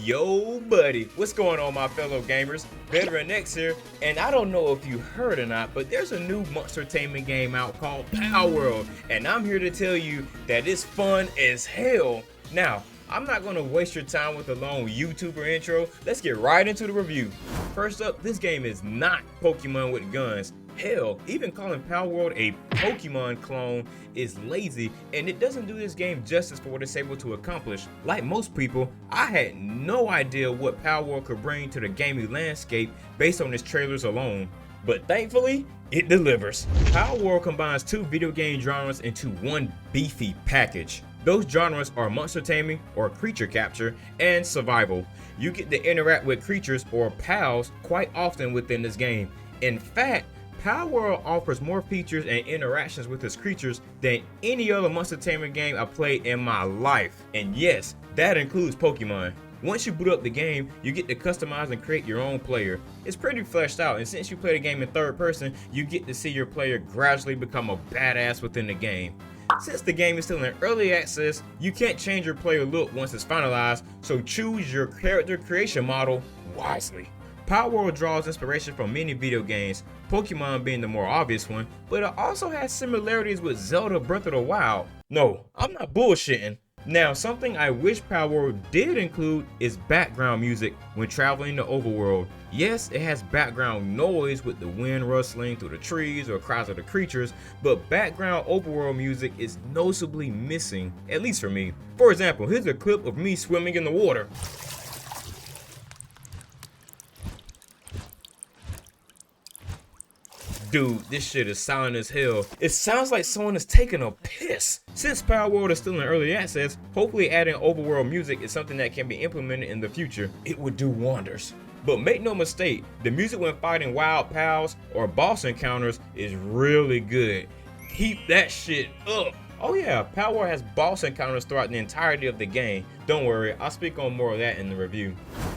Yo, buddy, what's going on, my fellow gamers? Veteran X here, and I don't know if you heard or not, but there's a new monstertainment game out called Palworld, and I'm here to tell you that it's fun as hell. Now, I'm not going to waste your time with a long YouTuber intro. Let's get right into the review. First up, this game is not Pokemon with guns. Hell, even calling Palworld a Pokemon clone is lazy, and it doesn't do this game justice for what it's able to accomplish. Like most people, I had no idea what Palworld could bring to the gaming landscape based on its trailers alone. But thankfully, it delivers. Palworld combines two video game genres into one beefy package. Those genres are monster taming or creature capture and survival. You get to interact with creatures or pals quite often within this game. In fact, Palworld offers more features and interactions with its creatures than any other monster taming game I've played in my life. And yes, that includes Pokemon. Once you boot up the game, you get to customize and create your own player. It's pretty fleshed out, and since you play the game in third person, you get to see your player gradually become a badass within the game. Since the game is still in early access, you can't change your player look once it's finalized, so choose your character creation model wisely. Palworld draws inspiration from many video games, Pokemon being the more obvious one, but it also has similarities with Zelda Breath of the Wild. No, I'm not bullshitting. Now, something I wish Palworld did include is background music when traveling the overworld. Yes, it has background noise with the wind rustling through the trees or cries of the creatures, but background overworld music is noticeably missing, at least for me. For example, here's a clip of me swimming in the water. Dude, this shit is silent as hell. It sounds like someone is taking a piss. Since Palworld is still in early access, hopefully adding overworld music is something that can be implemented in the future. It would do wonders. But make no mistake, the music when fighting wild pals or boss encounters is really good. Keep that shit up. Oh yeah, Palworld has boss encounters throughout the entirety of the game. Don't worry, I'll speak on more of that in the review.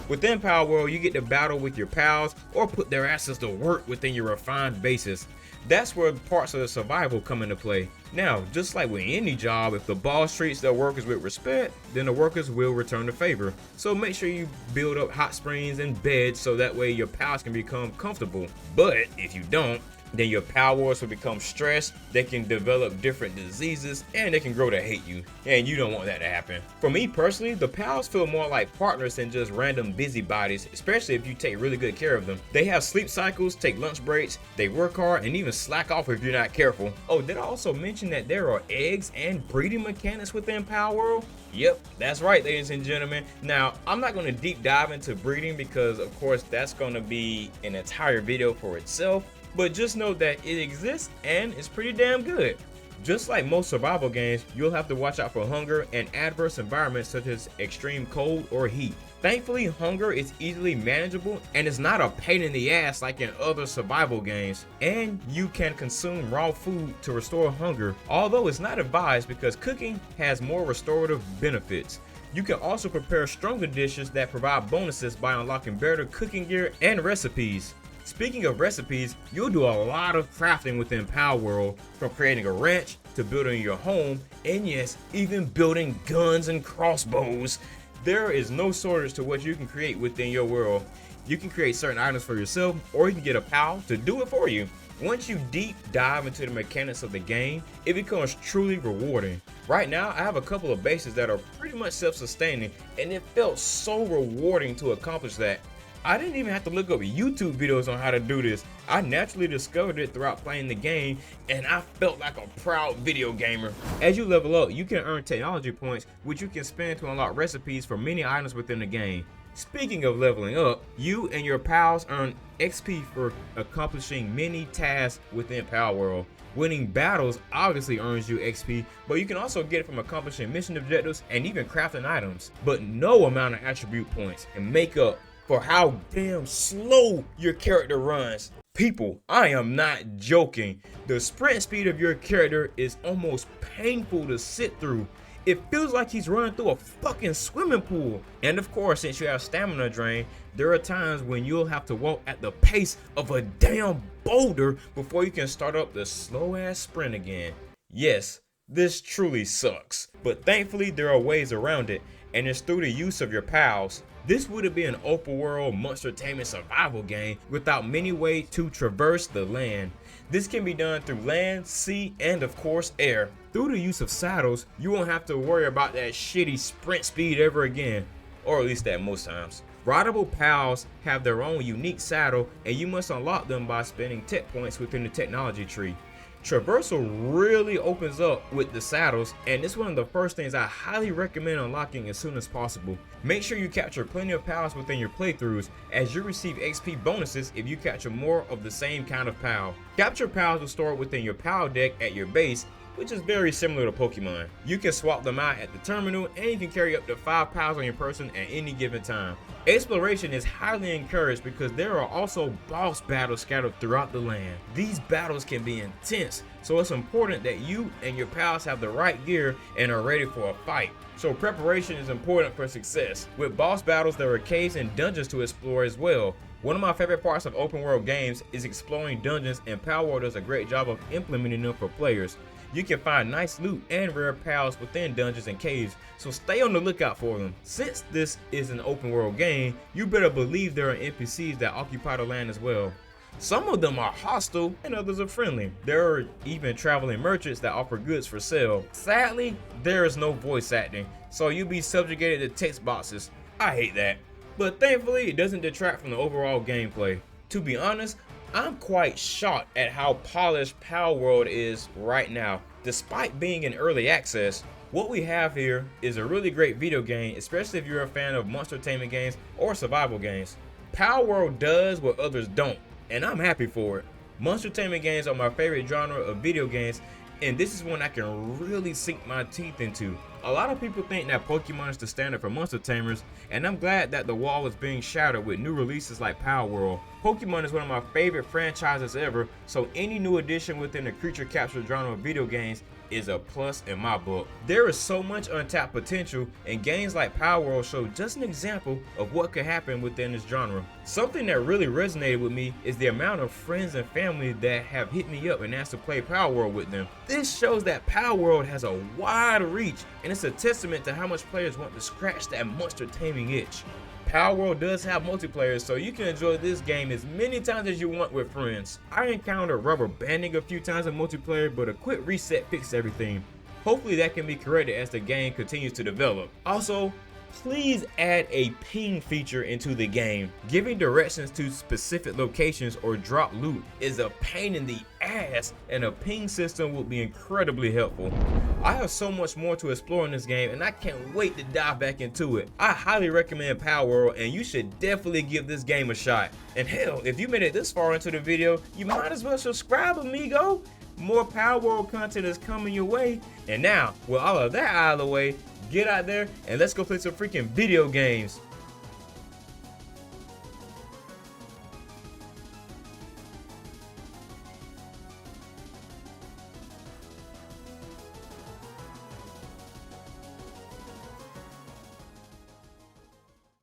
Within Palworld, you get to battle with your pals or put their asses to work within your refined bases. That's where parts of the survival come into play. Now, just like with any job, if the boss treats their workers with respect, then the workers will return the favor. So make sure you build up hot springs and beds so that way your pals can become comfortable. But if you don't, then your Palworlds will become stressed, they can develop different diseases, and they can grow to hate you. And you don't want that to happen. For me personally, the pals feel more like partners than just random busybodies, especially if you take really good care of them. They have sleep cycles, take lunch breaks, they work hard, and even slack off if you're not careful. Oh, did I also mention that there are eggs and breeding mechanics within Palworld? Yep, that's right, ladies and gentlemen. Now, I'm not going to deep dive into breeding because, of course, that's going to be an entire video for itself. But just know that it exists and it's pretty damn good. Just like most survival games, you'll have to watch out for hunger and adverse environments such as extreme cold or heat. Thankfully, hunger is easily manageable and is not a pain in the ass like in other survival games. And you can consume raw food to restore hunger, although it's not advised because cooking has more restorative benefits. You can also prepare stronger dishes that provide bonuses by unlocking better cooking gear and recipes. Speaking of recipes, you'll do a lot of crafting within Palworld, from creating a ranch to building your home, and yes, even building guns and crossbows. There is no shortage to what you can create within your world. You can create certain items for yourself, or you can get a pal to do it for you. Once you deep dive into the mechanics of the game, it becomes truly rewarding. Right now, I have a couple of bases that are pretty much self-sustaining, and it felt so rewarding to accomplish that. I didn't even have to look up YouTube videos on how to do this. I naturally discovered it throughout playing the game, and I felt like a proud video gamer. As you level up, you can earn technology points, which you can spend to unlock recipes for many items within the game. Speaking of leveling up, you and your pals earn XP for accomplishing many tasks within Palworld. Winning battles obviously earns you XP, but you can also get it from accomplishing mission objectives and even crafting items. But no amount of attribute points can make up for how damn slow your character runs. People, I am not joking. The sprint speed of your character is almost painful to sit through. It feels like he's running through a fucking swimming pool. And of course, since you have stamina drain, there are times when you'll have to walk at the pace of a damn boulder before you can start up the slow ass sprint again. Yes, this truly sucks, but thankfully there are ways around it. and it's through the use of your pals. This wouldn't be an open world monster-taming survival game without many ways to traverse the land. This can be done through land, sea, and of course air. Through the use of saddles, you won't have to worry about that shitty sprint speed ever again, or at least that most times. Rideable pals have their own unique saddle, and you must unlock them by spending tech points within the technology tree. Traversal really opens up with the saddles, and it's one of the first things I highly recommend unlocking as soon as possible. Make sure you capture plenty of pals within your playthroughs, as you receive XP bonuses if you capture more of the same kind of pal. Capture pals will store within your pal deck at your base, which is very similar to Pokemon. You can swap them out at the terminal, and you can carry up to 5 pals on your person at any given time. Exploration is highly encouraged because there are also boss battles scattered throughout the land. These battles can be intense, so it's important that you and your pals have the right gear and are ready for a fight. So preparation is important for success. With boss battles, there are caves and dungeons to explore as well. One of my favorite parts of open world games is exploring dungeons, and Palworld does a great job of implementing them for players. You can find nice loot and rare pals within dungeons and caves, so stay on the lookout for them. Since this is an open world game, you better believe there are NPCs that occupy the land as well. Some of them are hostile and others are friendly. There are even traveling merchants that offer goods for sale. Sadly, there is no voice acting, so you'll be subjugated to text boxes. I hate that, but thankfully it doesn't detract from the overall gameplay. To be honest, I'm quite shocked at how polished Palworld is right now. Despite being in early access, what we have here is a really great video game, especially if you're a fan of monster taming games or survival games. Palworld does what others don't, and I'm happy for it. Monster taming games are my favorite genre of video games, and this is one I can really sink my teeth into. A lot of people think that Pokemon is the standard for monster tamers, and I'm glad that the wall is being shattered with new releases like Palworld. Pokemon is one of my favorite franchises ever, so any new addition within the creature capture genre of video games is a plus in my book. There is so much untapped potential, and games like Palworld show just an example of what could happen within this genre. Something that really resonated with me is the amount of friends and family that have hit me up and asked to play Palworld with them. This shows that Palworld has a wide reach, and it's a testament to how much players want to scratch that monster taming itch. Palworld does have multiplayer, so you can enjoy this game as many times as you want with friends. I encountered rubber banding a few times in multiplayer, but a quick reset fixed everything. Hopefully that can be corrected as the game continues to develop. Also, please add a ping feature into the game. Giving directions to specific locations or drop loot is a pain in the ass, and a ping system will be incredibly helpful. I have so much more to explore in this game, and I can't wait to dive back into it. I highly recommend Palworld, and you should definitely give this game a shot. And hell, if you made it this far into the video, you might as well subscribe, amigo. More Palworld content is coming your way. And now, with all of that out of the way, get out there and let's go play some freaking video games.